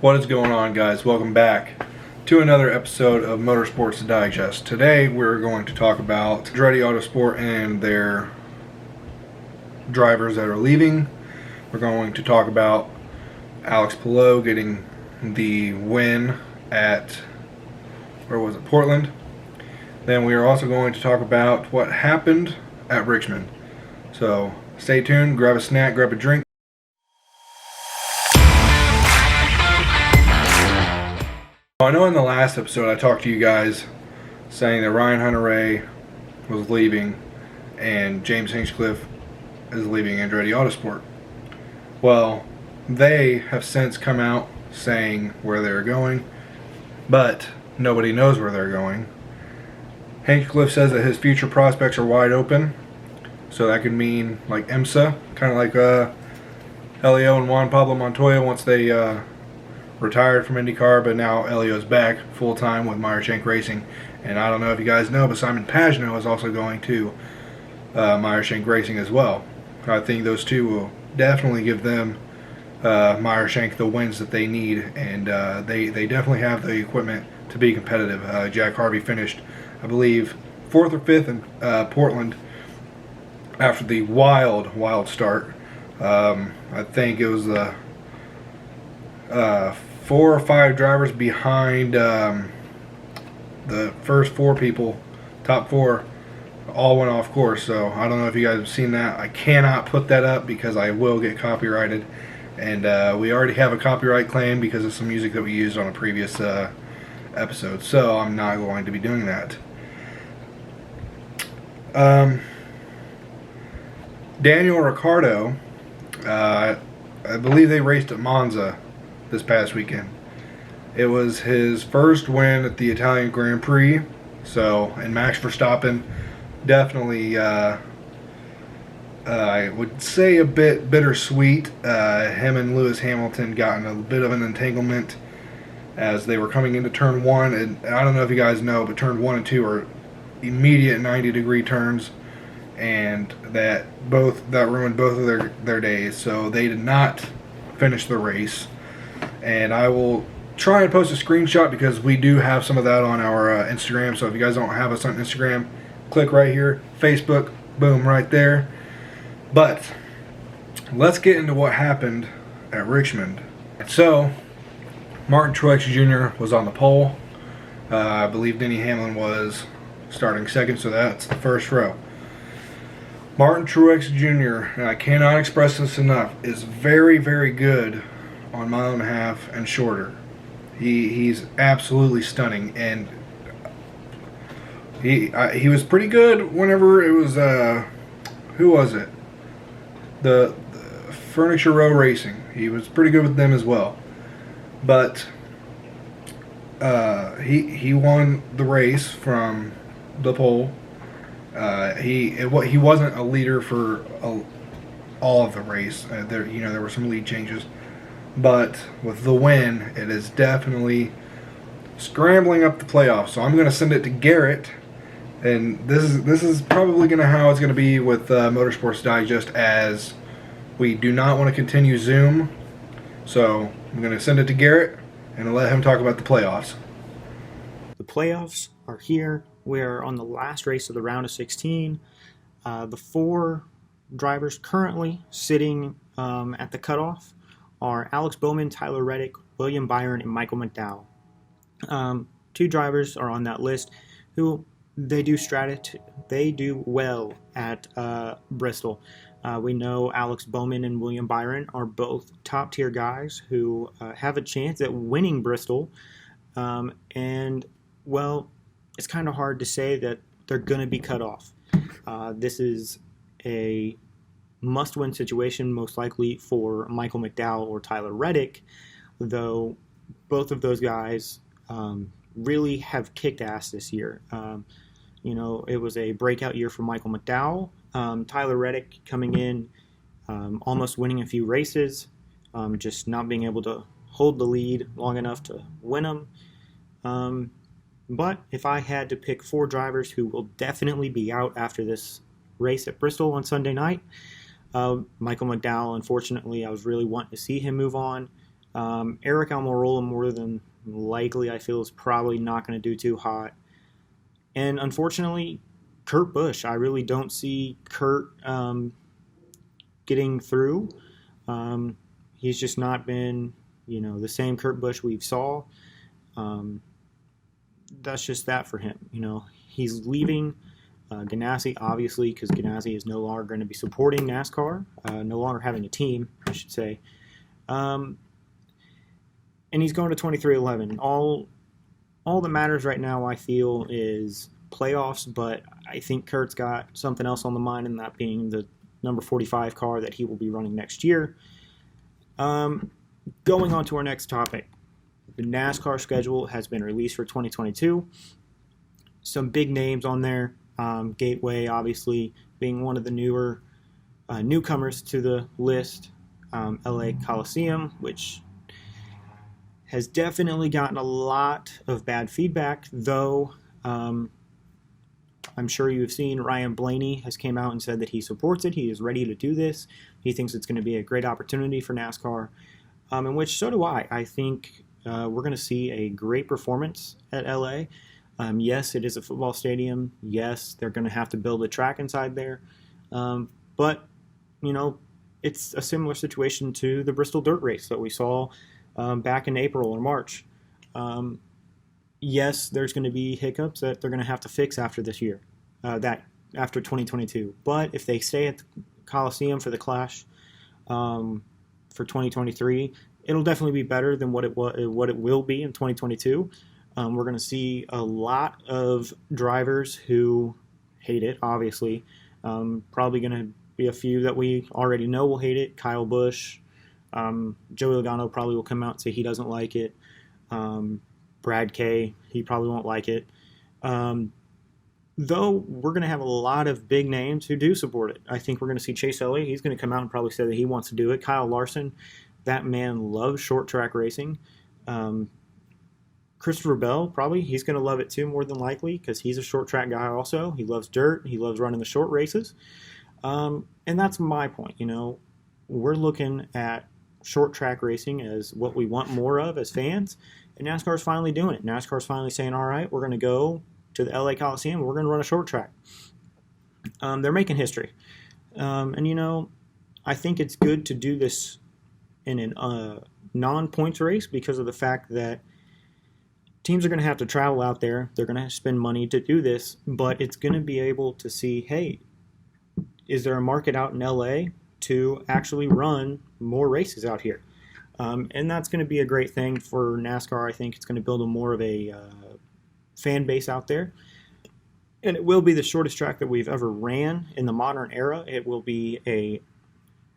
What is going on, guys? Welcome back to another episode of Motorsports Digest. Today we're going to talk about Andretti Autosport and their drivers that are leaving. We're going to talk about Alex Palou getting the win at, where was it, Portland. Then we are also going to talk about what happened at Richmond. So stay tuned, grab a snack, grab a drink. I know in the last episode I talked to you guys saying that Ryan Hunter-Reay was leaving and James Hinchcliffe is leaving Andretti Autosport. Well, they have since come out saying where they're going, but nobody knows where they're going. Hinchcliffe says that his future prospects are wide open, so that could mean like IMSA, kind of like Elio and Juan Pablo Montoya once they retired from Indycar, but now Elio's back full-time with Meyer Shank Racing. And I don't know if you guys know, but Simon Pagenaud is also going to Meyer Shank Racing as well. I think those two will definitely give them Meyer Shank the wins that they need, and they definitely have the equipment to be competitive. Jack Harvey finished, I believe, 4th or 5th in Portland after the wild start. I think it was the 4 or 5 drivers behind the first 4 people, top 4, all went off course. So I don't know if you guys have seen that. I cannot put that up because I will get copyrighted, and we already have a copyright claim because of some music that we used on a previous episode. So I'm not going to be doing that. Daniel Ricardo, I believe they raced at Monza this past weekend. It was his first win at the Italian Grand Prix, and Max Verstappen definitely, I would say, a bit bittersweet. Him and Lewis Hamilton got in a bit of an entanglement as they were coming into turn 1, and I don't know if you guys know, but turn 1 and 2 are immediate 90-degree turns, and that ruined both of their days. So they did not finish the race. And I will try and post a screenshot because we do have some of that on our Instagram. So if you guys don't have us on Instagram, click right here. Facebook, boom, right there. But let's get into what happened at Richmond. So Martin Truex Jr. was on the pole. I believe Denny Hamlin was starting second, so that's the first row. Martin Truex Jr., and I cannot express this enough, is very, very good on mile and a half and shorter. He's absolutely stunning, and he was pretty good whenever it was who was it? The Furniture Row Racing. He was pretty good with them as well, but he won the race from the pole. He wasn't a leader for all of the race. There were some lead changes. But with the win, it is definitely scrambling up the playoffs. So I'm going to send it to Garrett, and this is probably how it's going to be with Motorsports Digest, as we do not want to continue Zoom. So I'm going to send it to Garrett and let him talk about the playoffs. The playoffs are here. We're on the last race of the round of 16. The 4 drivers currently sitting at the cutoff are Alex Bowman, Tyler Reddick, William Byron, and Michael Mcdowell. 2 drivers are on that list who they do well at Bristol. We know Alex Bowman and William Byron are both top tier guys who have a chance at winning Bristol. And well, it's kind of hard to say that they're going to be cut off. This is a must-win situation, most likely for Michael Mcdowell or Tyler Reddick, though both of those guys really have kicked ass this year. It was a breakout year for Michael McDowell. Tyler Reddick coming in, almost winning a few races, just not being able to hold the lead long enough to win them. But if I had to pick 4 drivers who will definitely be out after this race at Bristol on Sunday night, Michael McDowell, unfortunately, I was really wanting to see him move on. Eric Almirola, more than likely, I feel, is probably not going to do too hot. And unfortunately, Kurt Busch. I really don't see Kurt getting through. He's just not been, the same Kurt Busch we've saw. That's just that for him. He's leaving Ganassi, obviously, because Ganassi is no longer going to be supporting NASCAR, no longer having a team, I should say. And he's going to 2311. All that matters right now, I feel, is playoffs, but I think Kurt's got something else on the mind, and that being the number 45 car that he will be running next year. Going on to our next topic. The NASCAR schedule has been released for 2022. Some big names on there. Gateway, obviously, being one of the newer newcomers to the list. LA Coliseum, which has definitely gotten a lot of bad feedback, though I'm sure you've seen Ryan Blaney has came out and said that he supports it. He is ready to do this. He thinks it's going to be a great opportunity for NASCAR, in which so do I. I think we're going to see a great performance at LA. Yes, it is a football stadium. Yes, they're going to have to build a track inside there. But, it's a similar situation to the Bristol dirt race that we saw back in April or March. Yes, there's going to be hiccups that they're going to have to fix after this year, after 2022. But if they stay at the Coliseum for the Clash for 2023, it'll definitely be better than what it will be in 2022. We're going to see a lot of drivers who hate it, obviously. Probably going to be a few that we already know will hate it. Kyle Busch. Joey Logano probably will come out and say he doesn't like it. Brad Kay, he probably won't like it. Though we're going to have a lot of big names who do support it. I think we're going to see Chase Elliott. He's going to come out and probably say that he wants to do it. Kyle Larson, that man loves short track racing. Christopher Bell, probably, he's going to love it too, more than likely, because he's a short track guy also. He loves dirt. He loves running the short races. And that's my point. We're looking at short track racing as what we want more of as fans, and NASCAR's finally doing it. NASCAR's finally saying, all right, we're going to go to the LA Coliseum and we're going to run a short track. They're making history. And I think it's good to do this in a non-points race because of the fact that teams are going to have to travel out there. They're going to spend money to do this, but it's going to be able to see, hey, is there a market out in LA to actually run more races out here? And that's going to be a great thing for NASCAR. I think it's going to build more of a fan base out there. And it will be the shortest track that we've ever ran in the modern era. It will be a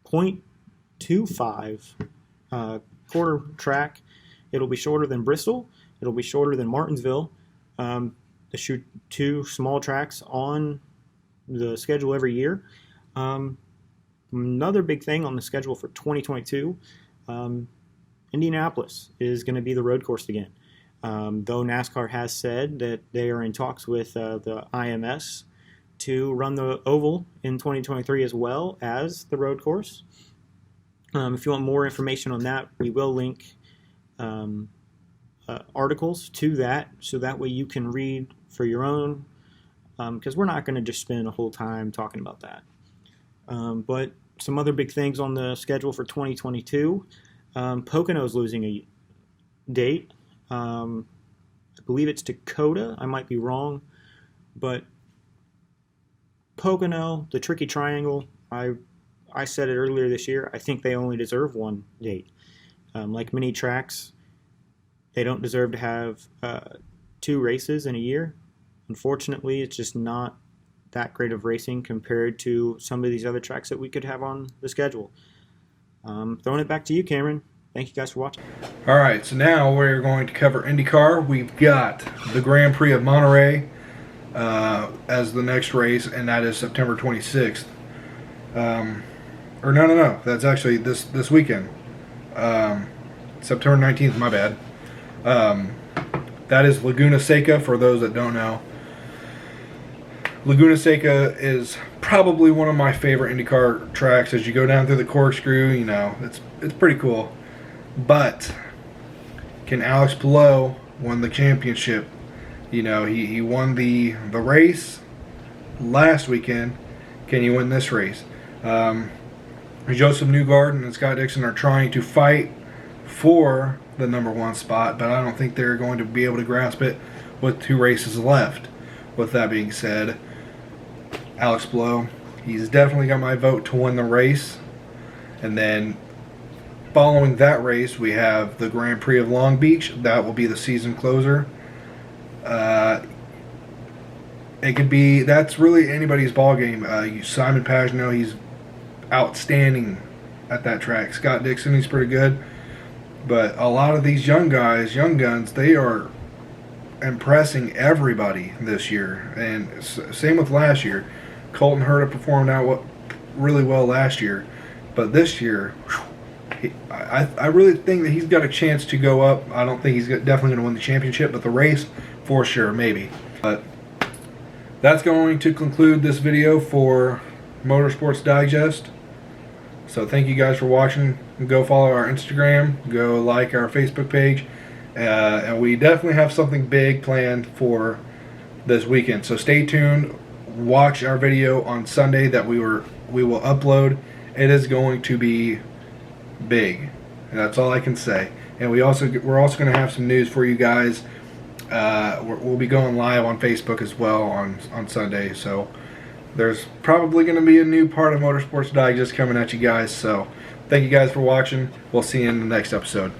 0.25 quarter track. It'll be shorter than Bristol. It'll be shorter than Martinsville. They shoot two small tracks on the schedule every year. Another big thing on the schedule for 2022, Indianapolis is going to be the road course again. Though NASCAR has said that they are in talks with the IMS to run the oval in 2023 as well as the road course. If you want more information on that, we will link articles to that, so that way you can read for your own, because we're not going to just spend a whole time talking about that. But some other big things on the schedule for 2022, Pocono's losing a date. I believe it's Dakota. I might be wrong, but Pocono, the Tricky Triangle, I said it earlier this year, I think they only deserve one date. Like many tracks, they don't deserve to have two races in a year. Unfortunately, it's just not that great of racing compared to some of these other tracks that we could have on the schedule. Throwing it back to you, Cameron. Thank you guys for watching. All right, so now we're going to cover IndyCar. We've got the Grand Prix of Monterey as the next race, and that is September 26th. Or no, that's actually this weekend. September 19th, my bad. That is Laguna Seca, for those that don't know. Laguna Seca is probably one of my favorite IndyCar tracks. As you go down through the corkscrew, it's pretty cool. But can Alex Palou win the championship? You know, he won the race last weekend. Can he win this race? Joseph Newgarden and Scott Dixon are trying to fight for the number 1 spot, but I don't think they're going to be able to grasp it with 2 races left. With that being said, Alex Palou, he's definitely got my vote to win the race. And then following that race, we have the Grand Prix of Long Beach. That will be the season closer. That's really anybody's ball game. Simon Pagenaud, he's outstanding at that track. Scott Dixon, he's pretty good. But a lot of these young guys, young guns, they are impressing everybody this year. And same with last year. Colton Herta performed out really well last year. But this year, I really think that he's got a chance to go up. I don't think he's definitely going to win the championship, but the race, for sure, maybe. But that's going to conclude this video for Motorsports Digest. So thank you guys for watching. Go follow our Instagram. Go like our Facebook page. And we definitely have something big planned for this weekend. So stay tuned. Watch our video on Sunday that we will upload. It is going to be big. And that's all I can say. And we're also going to have some news for you guys. We'll be going live on Facebook as well on Sunday. So there's probably going to be a new part of Motorsports Digest coming at you guys. So thank you guys for watching. We'll see you in the next episode.